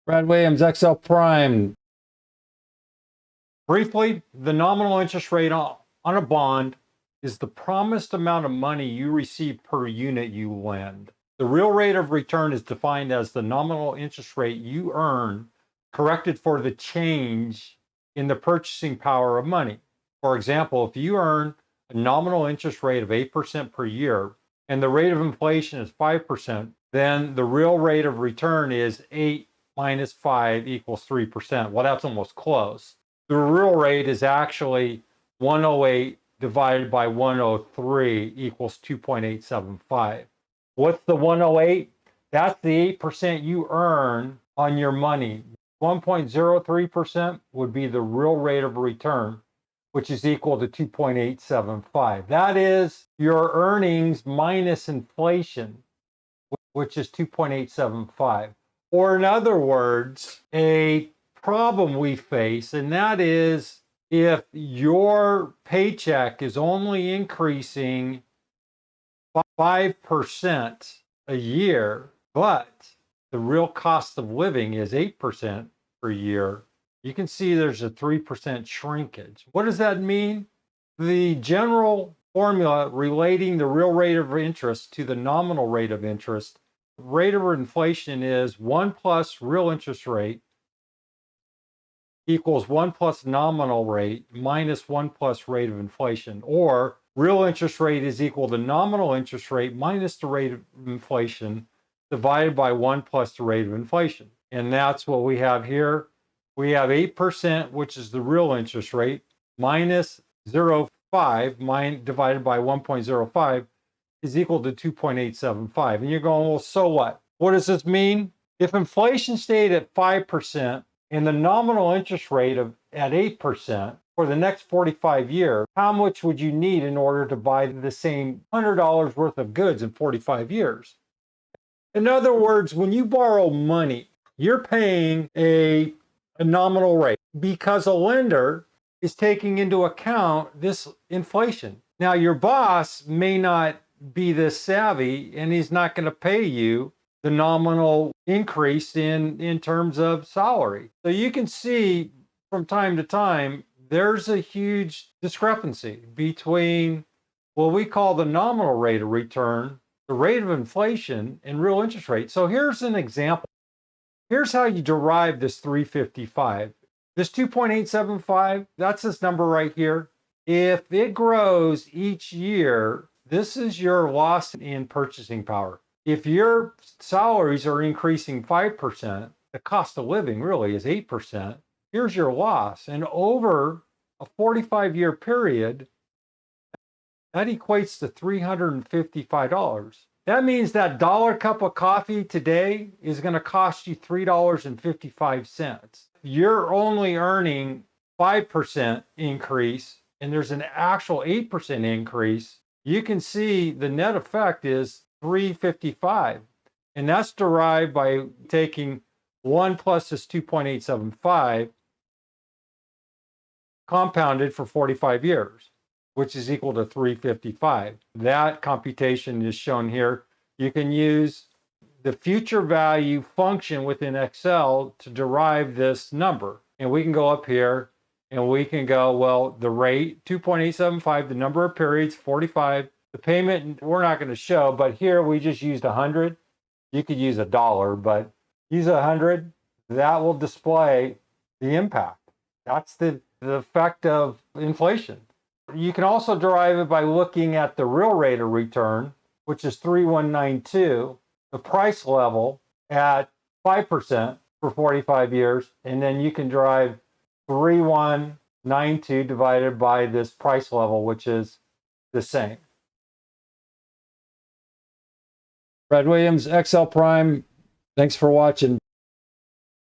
Brad Williams, XL Prime. Briefly, the nominal interest rate on a bond is the promised amount of money you receive per unit you lend. The real rate of return is defined as the nominal interest rate you earn corrected for the change in the purchasing power of money. For example, if you earn a nominal interest rate of 8% per year and the rate of inflation is 5%, then the real rate of return is 8 minus 5 equals 3%. Well, that's almost close. The real rate is actually 108 divided by 103 equals 2.875. What's the 108? That's the 8% you earn on your money. 1.03% would be the real rate of return, which is equal to 2.875. That is your earnings minus inflation, which is 2.875. Or in other words, a problem we face, and that is if your paycheck is only increasing 5% a year, but the real cost of living is 8% per year, you can see there's a 3% shrinkage. What does that mean? The general formula relating the real rate of interest to the nominal rate of interest, rate of inflation is 1 plus real interest rate equals 1 plus nominal rate minus 1 plus rate of inflation, or real interest rate is equal to nominal interest rate minus the rate of inflation divided by 1 plus the rate of inflation. And that's what we have here. We have 8%, which is the real interest rate, minus 0.05 divided by 1.05 is equal to 2.875. And you're going, well, so what? What does this mean? If inflation stayed at 5%, and the nominal interest rate at 8% for the next 45 years, how much would you need in order to buy the same $100 worth of goods in 45 years? In other words, when you borrow money, you're paying a nominal rate because a lender is taking into account this inflation. Now, your boss may not be this savvy and he's not going to pay you the nominal increase in terms of salary. So you can see from time to time, there's a huge discrepancy between what we call the nominal rate of return, the rate of inflation, and real interest rate. So here's an example. Here's how you derive this 355. This 2.875, that's this number right here. If it grows each year, this is your loss in purchasing power. If your salaries are increasing 5%, the cost of living really is 8%, here's your loss. And over a 45-year period, that equates to $355. That means that dollar cup of coffee today is going to cost you $3.55. You're only earning 5% increase, and there's an actual 8% increase. You can see the net effect is $355, and that's derived by taking 1 plus this 2.875 compounded for 45 years, which is equal to 355. That computation is shown here. You can use the future value function within Excel to derive this number, and we can go up here and we can go, well, the rate 2.875, the number of periods 45. The payment, we're not going to show, but here we just used 100. You could use $1, but use 100. That will display the impact. That's the effect of inflation. You can also derive it by looking at the real rate of return, which is 3192, the price level at 5% for 45 years, and then you can derive 3192 divided by this price level, which is the same. Brad Williams, XL Prime. Thanks for watching.